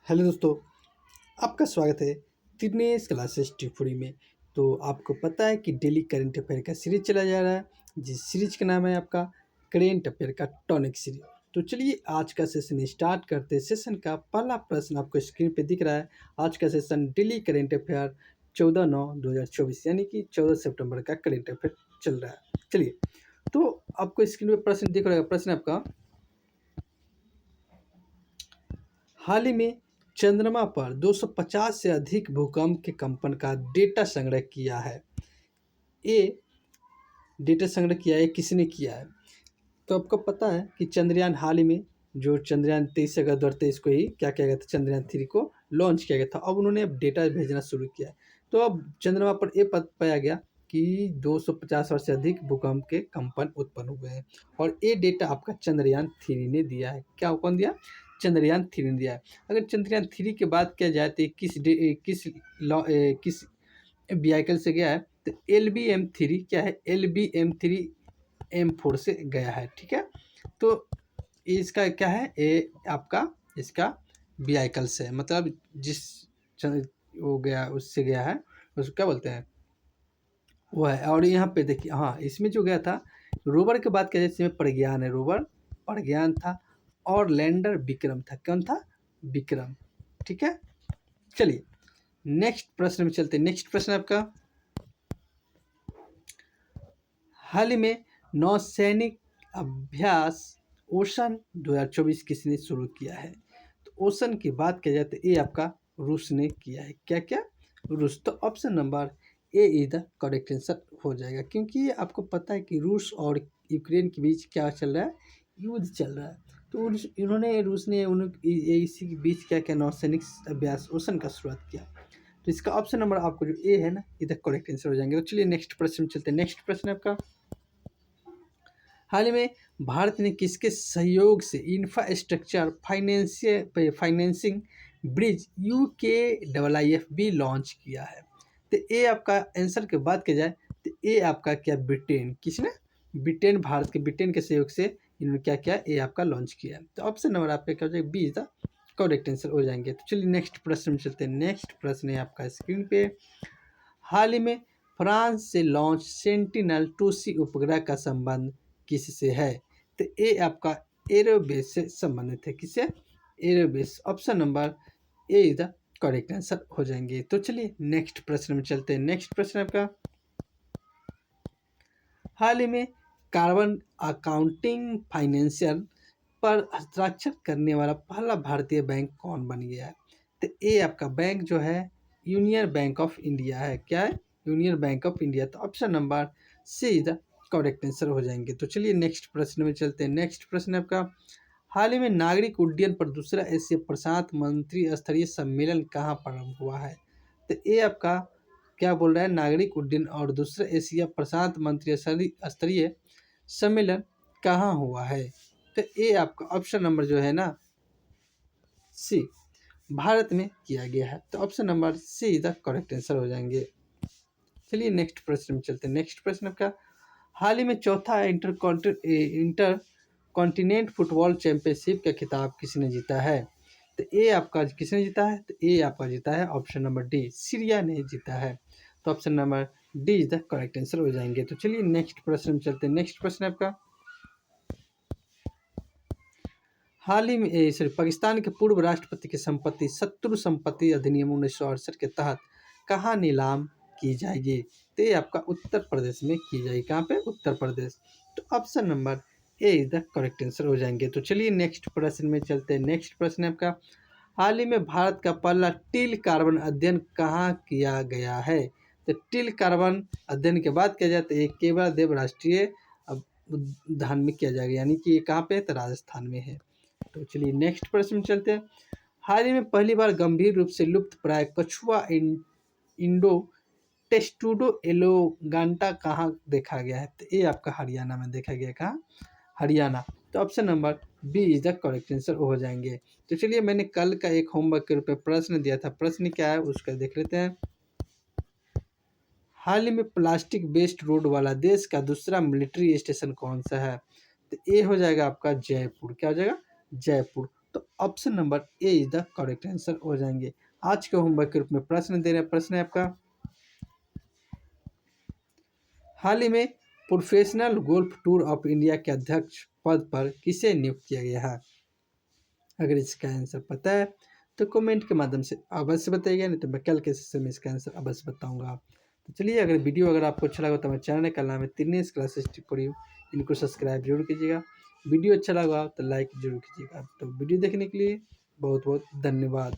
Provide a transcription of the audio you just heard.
Hello दोस्तों, आपका स्वागत है दिनेश क्लासेस टिप्पणी में। तो आपको पता है कि डेली करंट अफेयर का सीरीज चला जा रहा है, जिस सीरीज का नाम है आपका करेंट अफेयर का टॉनिक सीरीज। तो चलिए आज का सेशन स्टार्ट करते हैं। सेशन का पहला प्रश्न आपको स्क्रीन पे दिख रहा है। आज का सेशन डेली करेंट अफेयर 14/9/2024 यानी कि 14 सितंबर का करेंट अफेयर चल रहा है। चलिए, तो आपको स्क्रीन पे प्रश्न दिख रहा है। प्रश्न आपका, हाल ही में चंद्रमा पर 250 से अधिक भूकंप के कंपन का डेटा संग्रह किया है। ये डेटा संग्रह किया है, किसने किया है? तो आपको पता है कि चंद्रयान हाल ही में जो चंद्रयान 23 अगस्त 2023 को ही क्या किया गया था, चंद्रयान 3 को लॉन्च किया गया था। अब उन्होंने अब डेटा भेजना शुरू किया है। तो अब चंद्रमा पर ये पाया गया कि 250 वर्ष से अधिक भूकंप के कंपन उत्पन्न हुए हैं, और ये डेटा आपका चंद्रयान 3 ने दिया है। क्या कौन दिया? चंद्रयान 3 ने दिया है। अगर चंद्रयान 3 की बात किया जाए तो ये किस व्हीकल से गया है, तो LBM-3 क्या है, LBM-3M4 से गया है। ठीक है, तो इसका क्या है, ये आपका इसका व्हीकल से, मतलब जिस वो गया उससे गया है, उसको क्या बोलते हैं, वो है। और यहाँ पे देखिए, हाँ, इसमें जो गया था रोवर की बात करें, इसमें प्रज्ञान है, रोवर प्रज्ञान था, और लैंडर विक्रम था। कौन था? विक्रम। ठीक है, चलिए नेक्स्ट प्रश्न में चलते हैं। नेक्स्ट प्रश्न आपका, हाल ही में नौसैनिक अभ्यास ओशन 2024 किसने शुरू किया है? तो ओशन की बात की जाए तो ये आपका रूस ने किया है। क्या क्या? रूस। तो option number A is the correct answer हो जाएगा, क्योंकि ये आपको पता है कि रूस और यूक्रेन के बीच क्या चल रहा है, युद्ध चल रहा है। तो रूस ने इसी के बीच क्या क्या नौसैनिक अभ्यास ओशन का शुरुआत किया। तो इसका ऑप्शन नंबर आपको जो ए है ना, इधर करेक्ट आंसर हो जाएंगे। तो चलिए नेक्स्ट प्रश्न में चलते हैं। नेक्स्ट प्रश्न आपका, हाल ही में भारत ने किसके सहयोग से infrastructure financing bridge UKIIFB launch किया है? तो ये आपका आंसर की बात की जाए तो ये आपका क्या, ब्रिटेन। किसने? ब्रिटेन। भारत के ब्रिटेन के सहयोग से इन्होंने क्या किया, ये आपका लॉन्च किया है। तो ऑप्शन नंबर आपका क्या हो जाएगा, B is the correct answer हो जाएंगे। तो चलिए नेक्स्ट प्रश्न में चलते हैं। नेक्स्ट प्रश्न है आपका स्क्रीन पे, हाल ही में फ्रांस से लॉन्च सेंटिनल-2C उपग्रह का संबंध किससे है? तो ये आपका एरोबेस से संबंधित है। किससे? Aerobes. Option number A is the correct answer हो जाएंगे। तो चलिए नेक्स्ट प्रश्न में चलते हैं। नेक्स्ट प्रश्न आपका, हाल ही में कार्बन अकाउंटिंग फाइनेंशियल पर हस्ताक्षर करने वाला पहला भारतीय बैंक कौन बन गया है? तो ये आपका बैंक जो है यूनियन बैंक ऑफ इंडिया है। क्या है? Union Bank of India. तो option number C is the correct answer हो जाएंगे। तो चलिए नेक्स्ट प्रश्न में चलते हैं। नेक्स्ट प्रश्न आपका, हाल ही में नागरिक उड्डयन पर दूसरा एशिया प्रशांत मंत्री स्तरीय सम्मेलन कहाँ प्रारंभ हुआ है? तो ये आपका क्या बोल रहा है, नागरिक उड्डयन और दूसरा एशिया प्रशांत मंत्री स्तरीय सम्मेलन कहाँ हुआ है? तो ये आपका ऑप्शन नंबर जो है ना, सी, भारत में किया गया है। तो option number C is the correct answer हो जाएंगे। चलिए नेक्स्ट प्रश्न में चलते हैं। नेक्स्ट प्रश्न आपका, हाल ही में चौथा इंटर कॉन्टिनेंट फुटबॉल चैंपियनशिप का खिताब किसने जीता है? तो ये आपका किसने जीता है? तो ये आपका जीता है ऑप्शन नंबर डी, सीरिया ने जीता है। तो option number D is the correct answer हो जाएंगे। तो चलिए नेक्स्ट प्रश्न में चलते हैं। नेक्स्ट प्रश्न आपका, हाल ही में सॉरी पाकिस्तान के पूर्व राष्ट्रपति की संपत्ति शत्रु संपत्ति अधिनियम 1968 के तहत कहाँ नीलाम की जाएगी? तो ये आपका उत्तर प्रदेश में की जाएगी। कहाँ पे? उत्तर प्रदेश। तो option number A is the correct answer हो जाएंगे। तो चलिए नेक्स्ट प्रश्न में चलते हैं। नेक्स्ट प्रश्न है आपका, हाल ही में भारत का पहला टील कार्बन अध्ययन कहाँ किया गया है? तो टील कार्बन अध्ययन के बाद किया जाए तो ये केवलादेव राष्ट्रीय उद्यान में किया जाएगा, यानी कि ये कहाँ पे है? तो राजस्थान में है। तो चलिए नेक्स्ट प्रश्न में चलते हैं। हाल ही में पहली बार गंभीर रूप से लुप्त प्राय कछुआ इंडो टेस्टुडो एलोगांटा कहाँ देखा गया है? तो ये आपका हरियाणा में देखा गया। कहाँ? हरियाणा। तो option number B is the correct answer हो जाएंगे। तो चलिए मैंने कल का एक होमवर्क के रूप में प्रश्न दिया था, प्रश्न क्या है उसका देख लेते हैं। हाल ही में प्लास्टिक बेस्ड रोड वाला देश का दूसरा मिलिट्री स्टेशन कौन सा है? तो ये हो जाएगा आपका जयपुर। क्या हो जाएगा? जयपुर। तो option number A is the correct answer हो जाएंगे। आज के होमवर्क के रूप में प्रश्न दे रहे हैं। प्रश्न है आपका, हाल ही में professional golf tour of India के अध्यक्ष पद पर किसे नियुक्त किया गया है? अगर इसका आंसर पता है तो कमेंट के माध्यम से अवश्य बताइएगा, नहीं तो मैं कल के सेशन में इसका आंसर अवश्य बताऊंगा। तो चलिए, अगर वीडियो अगर आपको अच्छा लगा तो हमारे चैनल का नाम है दिनेश क्लासेस फॉर यू, इनको सब्सक्राइब जरूर कीजिएगा। वीडियो अच्छा लगा तो लाइक जरूर कीजिएगा। तो वीडियो देखने के लिए बहुत बहुत धन्यवाद।